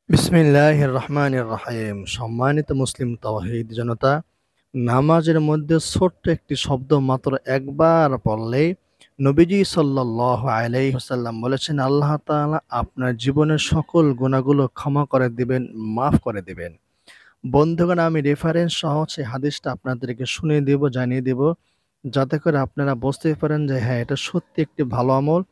বিসমিল্লাহির রহমানির রহিম। সম্মানিত মুসলিম তাওহীদ জনতা, নামাজের মধ্যে ছোট্ট একটি শব্দ মাত্র একবার পড়লেই নবীজি সাল্লাল্লাহু আলাইহি ওয়াসাল্লাম বলেছেন, আল্লাহ তাআলা আপনার জীবনের সকল গুনাহগুলো ক্ষমা করে দিবেন, মাফ করে দিবেন। বন্ধুগণ, আমি রেফারেন্স সহ সেই হাদিসটা আপনাদেরকে শুনিয়ে দেব, জানিয়ে দেব, যাতে করে আপনারা বুঝতে পারেন যে হ্যাঁ, এটা সত্যি একটি ভালো আমল।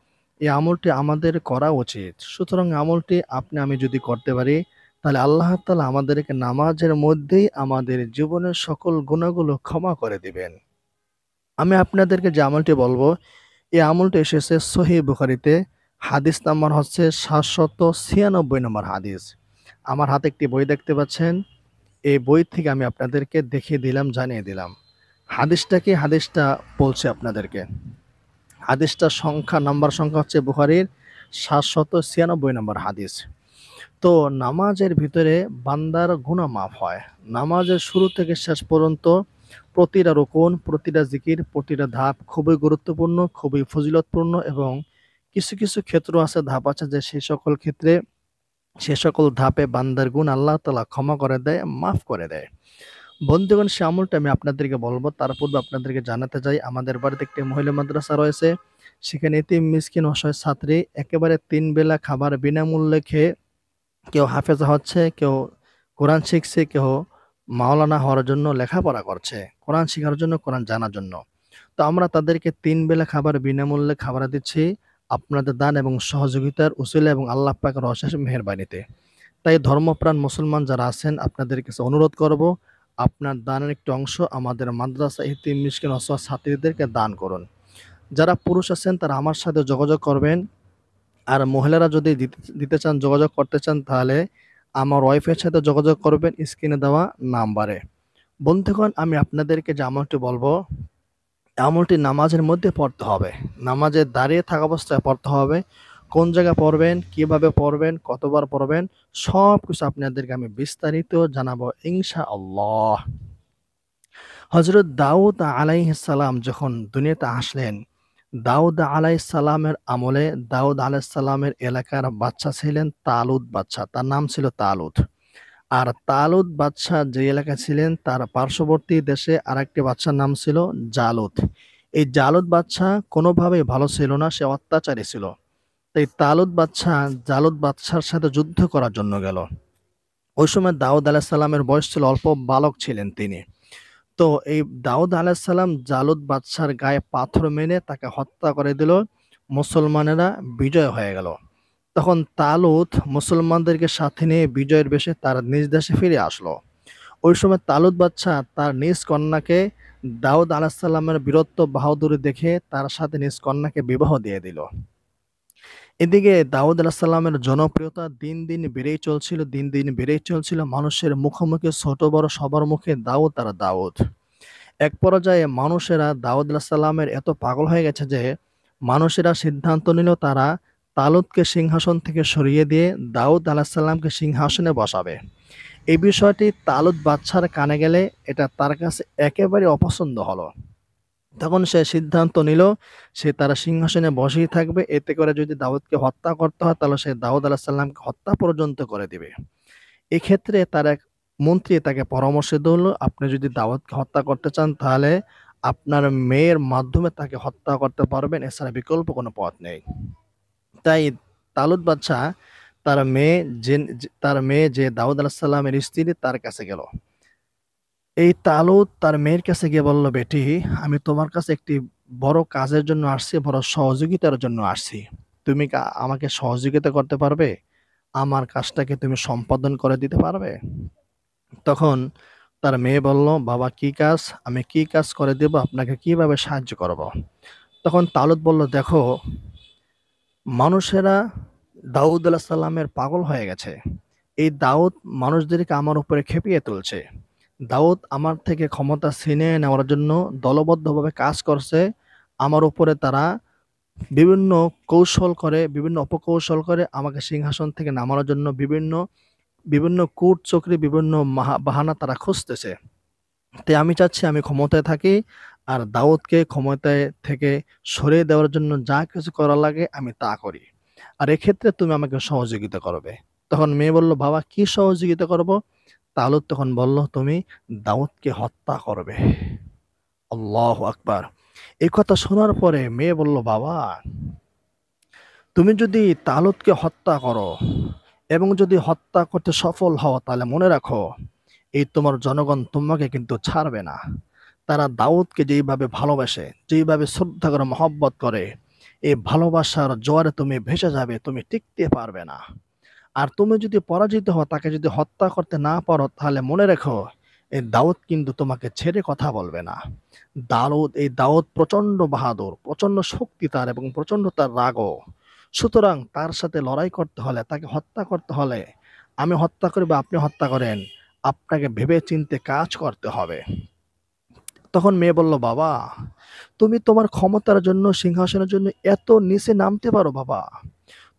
এই আমলটি আমাদের করা উচিত। সুতরাং আমলটি আপনি আমি যদি করতে পারি, তাহলে আল্লাহ তাআলা আমাদেরকে নামাজের মধ্যেই আমাদের জীবনের সকল গুনাহগুলো ক্ষমা করে দিবেন। আমি আপনাদেরকে যে আমলটি বলবো, এই আমলটি এসেছে সহিহ বুখারীতে। হাদিস নাম্বার হচ্ছে ৭৯৬ নম্বর হাদিস। আমার হাতে একটি বই দেখতে পাচ্ছেন। এই বই থেকে আমি আপনাদেরকে দেখিয়ে দিলাম, জানিয়ে দিলাম। হাদিসটা কি? হাদিসটা বলছি আপনাদেরকে। হাদিসটার নাম্বার সংখ্যা হচ্ছে বুখারীর ৭৯৬ নম্বর হাদিস। তো নামাজের ভিতরে বান্দার গুনাহ মাফ হয়। নামাজের শুরু থেকে শেষ পর্যন্ত প্রতিটা রুকুন, প্রতিটা জিকির, প্রতিটা ধাপ খুবই গুরুত্বপূর্ণ, খুবই ফজিলতপূর্ণ এবং কিছু ক্ষেত্র আছে, ধাপ আছে যে সে সকল ধাপে বান্দার গুণ আল্লাহ তাআলা ক্ষমা করে দেয়, মাফ করে দেয়। বন্ধুগণ, সে আমলটা আমি আপনাদেরকে বলবো। তার পূর্বে আপনাদেরকে জানাতে চাই, আমাদের বাড়িতে একটি মহিলা মাদ্রাসা রয়েছে। সেখানে এতিম মিসকিন অসহায় ছাত্রী একেবারে ৩ বেলা খাবার বিনামূল্যে খেয়ে কেউ হাফেজা হচ্ছে, কেউ কোরআন শিখছে, কেউ মাওলানা হওয়ার জন্য লেখাপড়া করছে, কোরআন শিখার জন্য, কোরআন জানার জন্য। তো আমরা তাদেরকে ৩ বেলা খাবার বিনামূল্যে খাবার দিচ্ছি আপনাদের দান এবং সহযোগিতার উসিলা এবং আল্লাহ পাকের অশেষ মেহেরবানিতে। তাই ধর্মপ্রাণ মুসলমান যারা আছেন, আপনাদের কাছে অনুরোধ করব, আপনার দানের একটি অংশ আমাদের মাদ্রাসা এতিম মিসকিন অসহায় ছাত্রীদেরকে দান করুন। যারা পুরুষ আছেন তারা আমার সাথে যোগাযোগ করবেন। আর মহিলারা যদি দিতে চান, যোগাযোগ করতে চান, তাহলে আমার ওয়াইফের সাথে যোগাযোগ করবেন স্ক্রিনে দেওয়া নাম্বারে। বন্ধুগণ, আমি আপনাদেরকে যে আমলটি বলবো, আমলটি নামাজের মধ্যে পড়তে হবে। নামাজে দাঁড়িয়ে থাকা অবস্থায় পড়তে হবে। কোন জায়গায় পড়বেন, কিভাবে পড়বেন, কতবার পড়বেন, সবকিছু আপনাদেরকে আমি বিস্তারিত জানাবো ইনশাআল্লাহ। হযরত দাউদ আলাইহিস সালাম যখন দুনিয়াতে আসলেন, দাউদ আলাইহিস সালামের আমলে দাউদ আলাইহিস সালামের এলাকার বাদশা ছিলেন তালুত বাদশা। তার নাম ছিল তালুত। আর তালুত বাদশা যে এলাকায় ছিলেন, তার পার্শ্ববর্তী দেশে আরেকটি বাদশার নাম ছিল জালুত। এই জালুত বাদশা কোনোভাবেই ভালো ছিল না, সে অত্যাচারী ছিল। তাই তালুত বাদশা জালুত বাদশার সাথে যুদ্ধ করার জন্য গেল। ওই সময় দাউদ আলাইহিস সালামের বয়স ছিল, অল্প বালক ছিলেন তিনি। তো এই দাউদ আলাইহিস সালাম জালুত বাদশার গায়ে পাথর মেরে তাকে হত্যা করে দিল। মুসলমানেরা বিজয় হয়ে গেল। তখন তালুত মুসলমানদেরকে সাথে নিয়ে বিজয়ের বেশে তার নিজ দেশে ফিরে আসলো। ওই সময় তালুত বাদশা তার নিজ কন্যাকে দাউদ আলাইহিস সালামের বীরত্ব বাহাদুরি দেখে তার সাথে নিজ কন্যাকে বিবাহ দিয়ে দিল। এদিকে দাউদ আলাইহিস সালামের জনপ্রিয়তা দিন দিন বেড়েই চলছিল। মানুষের মুখোমুখি ছোট বড় সবার মুখে দাউদ আর দাউদ। এক পর্যায়ে মানুষেরা দাউদ আলাইহিস সালামের এত পাগল হয়ে গেছে যে মানুষেরা সিদ্ধান্ত নিল তারা তালুতকে সিংহাসন থেকে সরিয়ে দিয়ে দাউদ আলাইহিস সালামকে সিংহাসনে বসাবে। এই বিষয়টি তালুত বাদশার কানে গেলে এটা তার কাছে একেবারে অপছন্দ হলো। তখন সে সিদ্ধান্ত নিল সে তার সিংহাসনে বসেই থাকবে। এতে করে যদি দাউদকে হত্যা করতে হয়, তাহলে সে দাউদ আলাইহিস সালামকে হত্যা পর্যন্ত করে দিবে। এক্ষেত্রে তার এক মন্ত্রী তাকে পরামর্শ দিল, আপনি যদি দাউদকে হত্যা করতে চান, তাহলে আপনার মেয়ের মাধ্যমে তাকে হত্যা করতে পারবেন, এছাড়া বিকল্প কোনো পথ নেই। তাই তালুত বাদশা তার মেয়ে যে দাউদ আলাইহিস সালামের স্ত্রী, তার কাছে গেল। এই তালুত তার মেয়ের কাছে গিয়ে বলল, বেটি, আমি তোমার কাছে একটি বড় কাজের জন্য আসছি, বড় সহযোগিতার জন্য আসছি। তুমি আমাকে সহযোগিতা করতে পারবে? আমার কাজটাকে তুমি সম্পাদন করে দিতে পারবে? তখন তার মেয়ে বলল, বাবা, কি কাজ? আমি কি কাজ করে দেব? আপনাকে কিভাবে সাহায্য করব? তখন তালুত বলল, দেখো, মানুষেরা দাউদ আলাইহিস সালামের পাগল হয়ে গেছে। এই দাউদ মানুষদেরকে আমার উপরে খেপিয়ে তুলছে। দাউদ আমার থেকে ক্ষমতা ছিনিয়ে নেওয়ার জন্য দলবদ্ধভাবে কাজ করছে। আমার উপরে তারা বিভিন্ন বিভিন্ন অপকৌশল করে আমাকে সিংহাসন থেকে নামানোর জন্য বিভিন্ন বিভিন্ন কূটচক্রী, বিভিন্ন বাহানা তারা খুঁজতেছে। তাই আমি চাচ্ছি আমি ক্ষমতায় থাকি, আর দাউদকে ক্ষমতায় থেকে সরিয়ে দেওয়ার জন্য যা কিছু করা লাগে আমি তা করি। আর এক্ষেত্রে তুমি আমাকে সহযোগিতা করবে। তখন মেয়ে বলল, বাবা কি সহযোগিতা করব? তালুত তখন বলল, তুমি দাউদকে হত্যা করবে। আল্লাহু আকবার। এই কথা শোনার পরে মেয়ে বলল, বাবা তুমি যদি তালুতকে হত্যা করো এবং যদি হত্যা করতে সফল হও, তাহলে মনে রাখো এই তোমার জনগণ তোমাকে কিন্তু ছাড়বে না। তারা দাউদকে যেইভাবে ভালোবাসে, যেইভাবে শ্রদ্ধা করে, মহব্বত করে, এই ভালোবাসার জোয়ারে তুমি ভেসে যাবে, তুমি টিকতে পারবে না। আর তুমি যদি পরাজিত হও, তাকে যদি হত্যা করতে না পারো, তাহলে মনে রেখো এই দাউদ কিন্তু তোমাকে ছেড়ে কথা বলবে না। দাউদ প্রচন্ড বাহাদুর, প্রচন্ড শক্তি তার এবং প্রচন্ড তার রাগও। সুতরাং তার সাথে লড়াই করতে হলে, তাকে হত্যা করতে হলে, আমি হত্যা করি বা আপনি হত্যা করেন, আপনাকে ভেবে চিন্তে কাজ করতে হবে। তখন মেয়ে বলল, বাবা তুমি তোমার ক্ষমতার জন্য, সিংহাসনের জন্য এত নিচে নামতে পারো বাবা?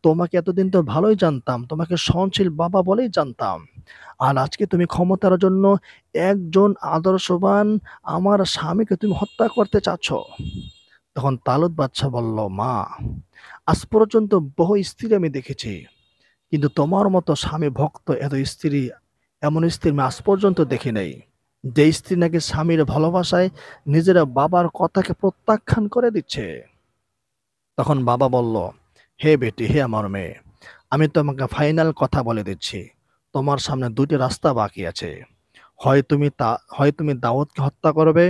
তোমাকে এতদিন তো ভালোই জানতাম, তোমাকে সহনশীল বাবা বলেই জানতাম। আর আজকে তুমি ক্ষমতার জন্য একজন আদর্শবান আমার স্বামীকে তুমি হত্যা করতে চাচ্ছ। তখন তালুত বাদশাহ বলল, মা আজ পর্যন্ত বহু স্ত্রী আমি দেখেছি, কিন্তু তোমার মতো স্বামী ভক্ত এত স্ত্রী, এমন স্ত্রী আমি আজ পর্যন্ত দেখি নাই, যে স্ত্রী নাকি স্বামীর ভালোবাসায় নিজের বাবার কথাকে প্রত্যাখ্যান করে দিচ্ছে। তখন বাবা বলল, হে বেটি, হে আমার মেয়ে, আমি তোমাকে ফাইনাল কথা বলে দিচ্ছি, তোমার সামনে দুটি রাস্তা বাকি আছে। হয় তুমি দাউদকে হত্যা করবে,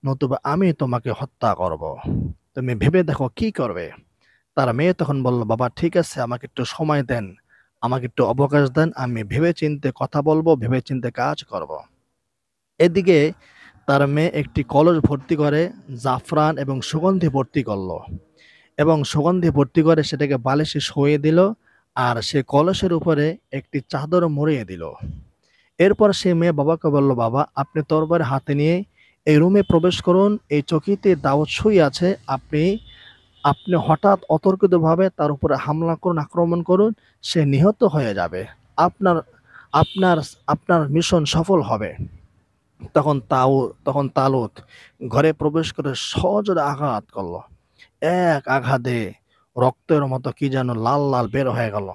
নতুবা আমি তোমাকে হত্যা করব। তুমি ভেবে দেখো কি করবে। তার মেয়ে তখন বলল, বাবা ঠিক আছে, আমাকে একটু সময় দেন, আমাকে একটু অবকাশ দেন, আমি ভেবে চিন্তে কথা বলবো, ভেবে চিন্তে কাজ করব। এদিকে তার মেয়ে একটি কলস ভর্তি করে জাফরান এবং সুগন্ধি ভর্তি করলো, এবং সুগন্ধি ভর্তি করে সেটাকে বালিশে শুইয়ে দিল, আর সে কলসের উপরে একটি চাদর মুড়িয়ে দিল। এরপর সে মেয়ে বাবাকে বলল, বাবা আপনি তরবারি হাতে নিয়ে এই রুমে প্রবেশ করুন, এই চকিতে দাউদ শুয়ে আছে, আপনি আপনি হঠাৎ অতর্কিতভাবে তার উপরে হামলা করুন, আক্রমণ করুন, সে নিহত হয়ে যাবে, আপনার আপনার আপনার মিশন সফল হবে। তখন তালুত ঘরে প্রবেশ করে সজোরে আঘাত করলো। এক আঘাতে রক্তের মতো কি যেন লাল লাল বের হয়ে গেল,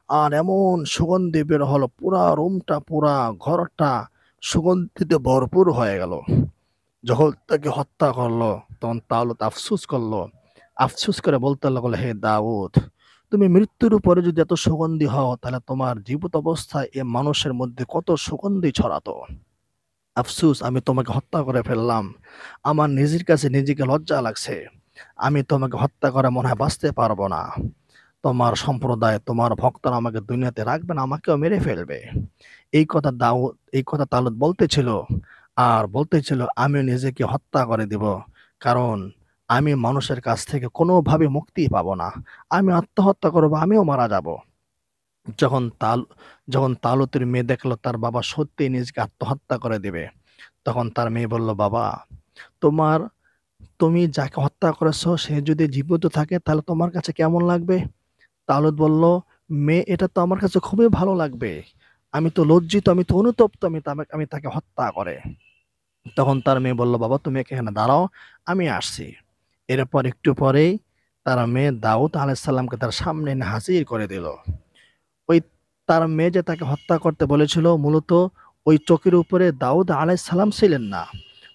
আর এমন সুগন্ধি বের হলো, পুরা রুমটা, পুরা ঘরটা সুগন্ধিতে ভরপুর হয়ে গেল। যখন তাকে হত্যা করলো, তখন তাওলত আফসুস করলো, আফসুস করে বলতে লাগলো, হে দাউদ, তুমি মৃত্যুর উপরে যদি এত সুগন্ধি হও, তাহলে তোমার জীবিত অবস্থায় এ মানুষের মধ্যে কত সুগন্ধি ছড়াতো। আফসুস, আমি তোমাকে হত্যা করে ফেললাম, আমার নিজের কাছে নিজেকে লজ্জা লাগছে, আমি তোমাকে হত্যা করে মনে হয় বাঁচতে পারবো না, তোমার সম্প্রদায়, তোমার ভক্তরা আমাকে দুনিয়াতে রাখবে না, আমাকেও মেরে ফেলবে। এই কথা তালুত বলতেছিল, আর বলতেছিল আমি নিজেকে হত্যা করে দিব, কারণ আমি মানুষের কাছ থেকে কোনোভাবে মুক্তি পাবো না, আমি আত্মহত্যা করবো, আমিও মারা যাব। যখন তাল যখন তালুতের মেয়ে দেখলো তার বাবা সত্যি নিজেকে আত্মহত্যা করে দিবে, তখন তার মেয়ে বলল, বাবা তোমার তুমি যাকে হত্যা করেছো সে যদি জীবিত থাকে, তাহলে তোমার কাছে কেমন লাগবে? তালুত বলল, মেয়ে এটা তো আমার কাছে খুবই ভালো লাগবে, আমি তো লজ্জিত, আমি তো অনুতপ্ত, আমি তাকে হত্যা করে। তখন তার মেয়ে বলল, বাবা তুমি এখানে দাঁড়াও, আমি আসছি। এরপর একটু পরেই তার মেয়ে দাউদ আলাইসাল্লামকে তার সামনে এনে হাজির করে দিল। ওই তার মেয়ে যে তাকে হত্যা করতে বলেছিল, মূলত ওই চোখের উপরে দাউদ আলাইসাল্লাম ছিলেন না,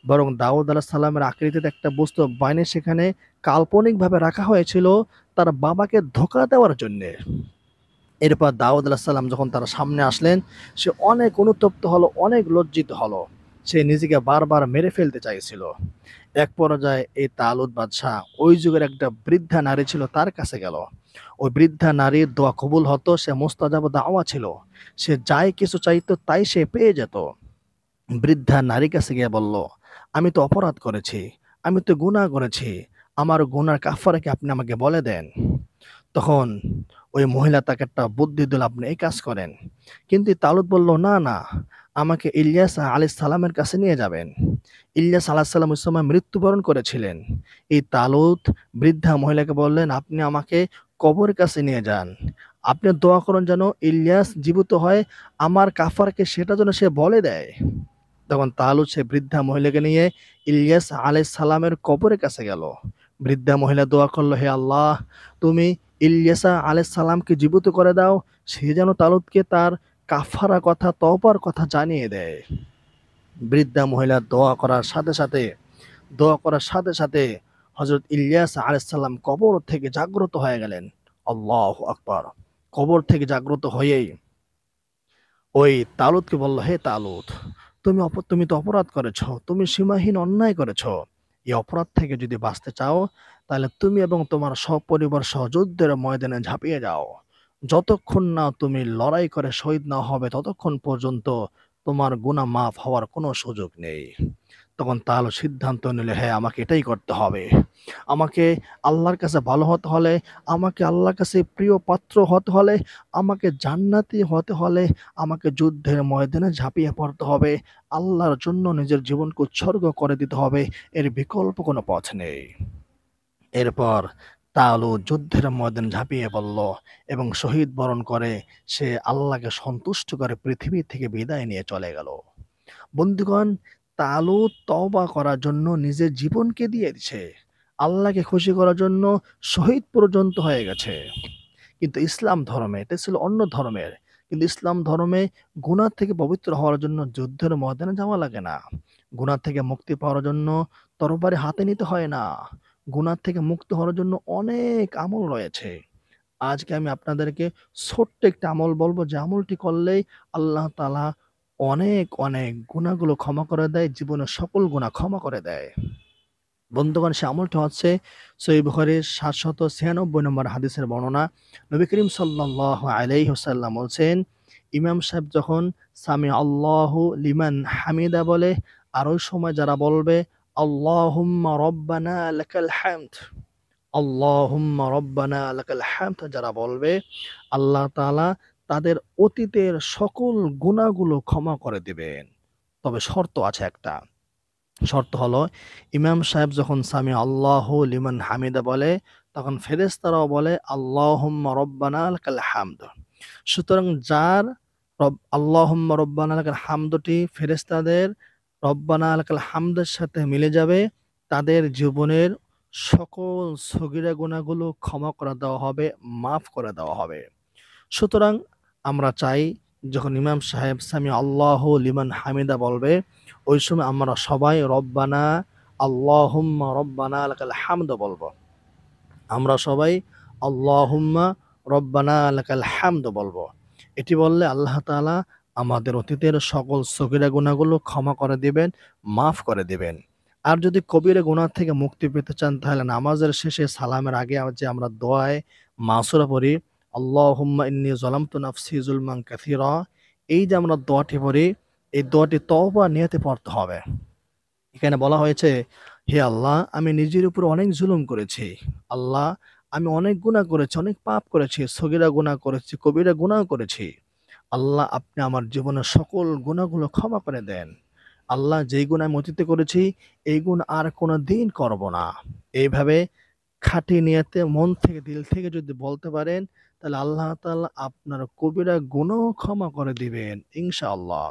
বরং দাউদ আলাইসাল্লামের আকৃতিতে একটা বস্তু বাইনে সেখানে কাল্পনিকভাবে রাখা হয়েছিল তার বাবাকে ধোঁকা দেওয়ার জন্য। এরপর দাউদ আলাহিসাল্লাম যখন তার সামনে আসলেন, সে অনেক অনুতপ্ত হলো, অনেক লজ্জিত হলো, সে নিজেকে বারবার মেরে ফেলতে চাইছিল। এক পর্যায়ে এই তালুত বাদশাহ, ওই যুগের একটা বৃদ্ধা নারী ছিল, তার কাছে গেল। ওই বৃদ্ধা নারীর দোয়া কবুল হতো, সে মুস্তাজাব দাওয়া ছিল, সে যাই কিছু চাইতো তাই সে পেয়ে যেত। বৃদ্ধা নারীর কাছে গিয়ে বলল, আমি তো অপরাধ করেছি, আমি তো গুনাহ করেছি, আমার গুনার কাফারা কি আপনি আমাকে বলে দেন। তখন ওই মহিলা তাকে একটা বুদ্ধি দিল, আপনি এই কাজ করেন। কিন্তু তালুত বলল, না না, আমাকে ইলিয়াস আলাইহিস সালামের কাছে নিয়ে যাবেন। ইলিয়াস আলাইহিস সালাম ওই সময় মৃত্যুবরণ করেছিলেন। এই তালুত বৃদ্ধা মহিলাকে বললেন, আপনি আমাকে কবরের কাছে নিয়ে যান, আপনি দোয়া করুন যেন ইলিয়াস জীবিত হয়, আমার কাফারকে সেটা যেন সে বলে দেয়। তখন তালুত সে বৃদ্ধা মহিলাকে নিয়ে ইলিয়াস আলাইহিস সালামের কবরের কাছে গেল। বৃদ্ধা মহিলা দোয়া করল, হে আল্লাহ, তুমি ইলিয়াসা আলাইহিস সালামকে জীবিত করে দাও, সে যেন তালুতকে তার কাফারা কথা, তওবার কথা জানিয়ে দেয়। বৃদ্ধা মহিলা দোয়া করার সাথে সাথে হযরত ইলিয়াস আলাইহিস সালাম কবর থেকে জাগ্রত হয়ে গেলেন। আল্লাহু আকবার। কবর থেকে জাগ্রত হয়েই ওই তালুতকে বলল, হে তালুত, তুমি তো অপরাধ করেছ, তুমি সীমাহীন অন্যায় করেছ। এই অপরাধ থেকে যদি বাঁচতে চাও, তাহলে তুমি এবং তোমার সপরিবার সহ যুদ্ধের ময়দানে ঝাঁপিয়ে যাও। যতক্ষণ না তুমি লড়াই করে শহীদ না হবে, ততক্ষণ পর্যন্ত তোমার গুনাহ মাফ হওয়ার কোনো সুযোগ নেই। তখন তাহলে সিদ্ধান্ত নিলে, হ্যাঁ, আমাকে এটাই করতে হবে। আমাকে আল্লাহর কাছে ভালো হতে হলে, আমাকে আল্লাহর কাছে প্রিয় পাত্র হতে হলে, আমাকে জান্নাতি হতে হলে, আমাকে যুদ্ধের ময়দানে ঝাঁপিয়ে পড়তে হবে। আল্লাহর জন্য নিজের জীবনকে উৎসর্গ করে দিতে হবে। এর বিকল্প কোনো পথ নেই। এরপর তালুত যুদ্ধের ময়দানে ঝাঁপিয়ে পড়ল এবং শহীদ বরণ করে সে আল্লাহকে সন্তুষ্ট করে পৃথিবী থেকে বিদায় নিয়ে চলে গেল। বন্ধুগণ, তালুত তওবা করার জন্য নিজের জীবনকে দিয়ে দিছে। আল্লাহকে খুশি করার জন্য শহীদ পর্যন্ত হয়ে গেছে। কিন্তু ইসলাম ধর্মে, এটা ছিল অন্য ধর্মের। কিন্তু ইসলাম ধর্মে গুনাহ থেকে পবিত্র হওয়ার জন্য যুদ্ধের ময়দানে যাওয়া লাগে না। গুনাহ থেকে মুক্তি পাওয়ার জন্য তরবারি হাতে নিতে হয় না। গুনাহ থেকে মুক্ত হওয়ার জন্য অনেক আমল রয়েছে। আজকে আমি আপনাদেরকে ছোট্ট একটা আমল বলবো, যে আমলটি করলেই আল্লাহ তাআলা অনেক গুনাহগুলো ক্ষমা করে দেয়, জীবনের সকল গুনাহ ক্ষমা করে দেয়। বন্ধুগণ, সে আমলটি হচ্ছে সহিহ বুখারীর ৭৯৬ নম্বর হাদিসের বর্ণনা। নবী করিম সাল্লাল্লাহু আলাইহি ওয়াসাল্লাম বলছেন, ইমাম সাহেব যখন সামি আল্লাহু লিমান হামিদা বলে, আর ওই সময় যারা বলবে আল্লাহুম্মা রব্বানা লাকাল হামদ, আল্লাহুম্মা রব্বানা লাকাল হামদ যারা বলবে, আল্লাহ তাআলা তাদের অতীতের সকল গুনাহগুলো ক্ষমা করে দিবেন। তবে শর্ত আছে একটা। শর্ত হলো, ইমাম সাহেব যখন সামি আল্লাহু লিমান হামিদা বলে, তখন ফেরেশতারাও বলে আল্লাহুম্মা রব্বানা লাকাল হামদ। সুতরাং যার আল্লাহুম্মা রব্বানা লাকাল হামদটি ফেরেশতাদের রব্বানা লাকাল হামদের সাথে মিলে যাবে, তাদের জীবনের সকল সগীরা গুনাহগুলো ক্ষমা করে দেওয়া হবে, মাফ করে দেওয়া হবে। সুতরাং আমরা চাই, যখন ইমাম সাহেব সামি আল্লাহু লিমান হামিদা বলবে, ওই সময় আমরা সবাই রব্বানা আল্লাহুম্মা রব্বানা লাকাল হামদ বলবো। আমরা সবাই আল্লাহুম্মা রব্বানা লাকাল হামদ বলবো। এটি বললে আল্লাহ তাআলা আমাদের অতীতের সকল সগীরা গুনাহগুলো ক্ষমা করে দিবেন, মাফ করে দিবেন। আর যদি কবিরা গুনাহ থেকে মুক্তি পেতে চান, তাহলে নামাজের শেষে সালামের আগে যে আমরা দোয়ায়ে মাসুরা পড়ি, আল্লাহুম্মা ইন্নী যালামতু নাফসি যুলমান কাসীরা, এই যে আমরা দোয়াটি পড়ি, এই দোয়াটি তওবা নিয়তে পড়তে হবে। এখানে বলা হয়েছে, হে আল্লাহ, আমি নিজের উপর অনেক জুলুম করেছি। আল্লাহ, আমি অনেক গুনাহ করেছি, অনেক পাপ করেছি, সগীরা গুনাহ করেছি, কবিরা গুনাহ করেছি। আল্লাহ, আপনি আমার জীবনের সকল গুনাহগুলো ক্ষমা করে দেন। আল্লাহ, যেই গুনাহ আমি অতীতে করেছি, এই গুণ আর কোনোদিন করব না। এইভাবে খাঁটি নিয়তে মন থেকে, দিল থেকে যদি বলতে পারেন, তাহলে আল্লাহ তাআলা আপনার কবিরা গুনাহ ক্ষমা করে দিবেন ইনশাআল্লাহ।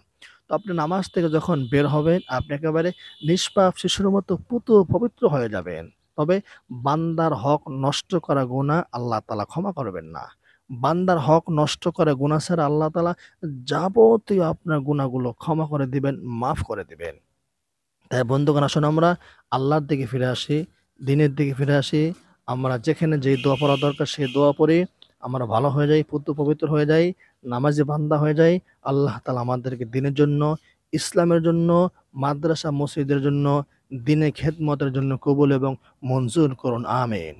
তো আপনি নামাজ থেকে যখন বের হবেন, আপনি একেবারে নিষ্পাপ শিশুর মতো পবিত্র হয়ে যাবেন। তবে বান্দার হক নষ্ট করা গুনাহ আল্লাহ তাআলা ক্ষমা করবেন না। বান্দার হক নষ্ট করা গুনাহ ছাড়া আল্লাহ তাআলা যাবতীয় আপনার গুনাহগুলো ক্ষমা করে দিবেন, মাফ করে দিবেন। তাই বন্ধুগণ, আসুন আমরা আল্লাহর দিকে ফিরে আসি, দ্বীনের দিকে ফিরে আসি। আমরা যেখানে যেই দোয়া পড়া দরকার সেই দোয়া পড়ি, আমরা ভালো হয়ে যাই, পবিত্র হয়ে যাই, নামাজি বান্দা হয়ে যাই। আল্লাহ তাআলা আমাদেরকে দ্বীনের জন্য, ইসলামের জন্য, মাদ্রাসা মসজিদের জন্য, দ্বীনে খেদমতের জন্য কবুল এবং মঞ্জুর করুন। আমিন।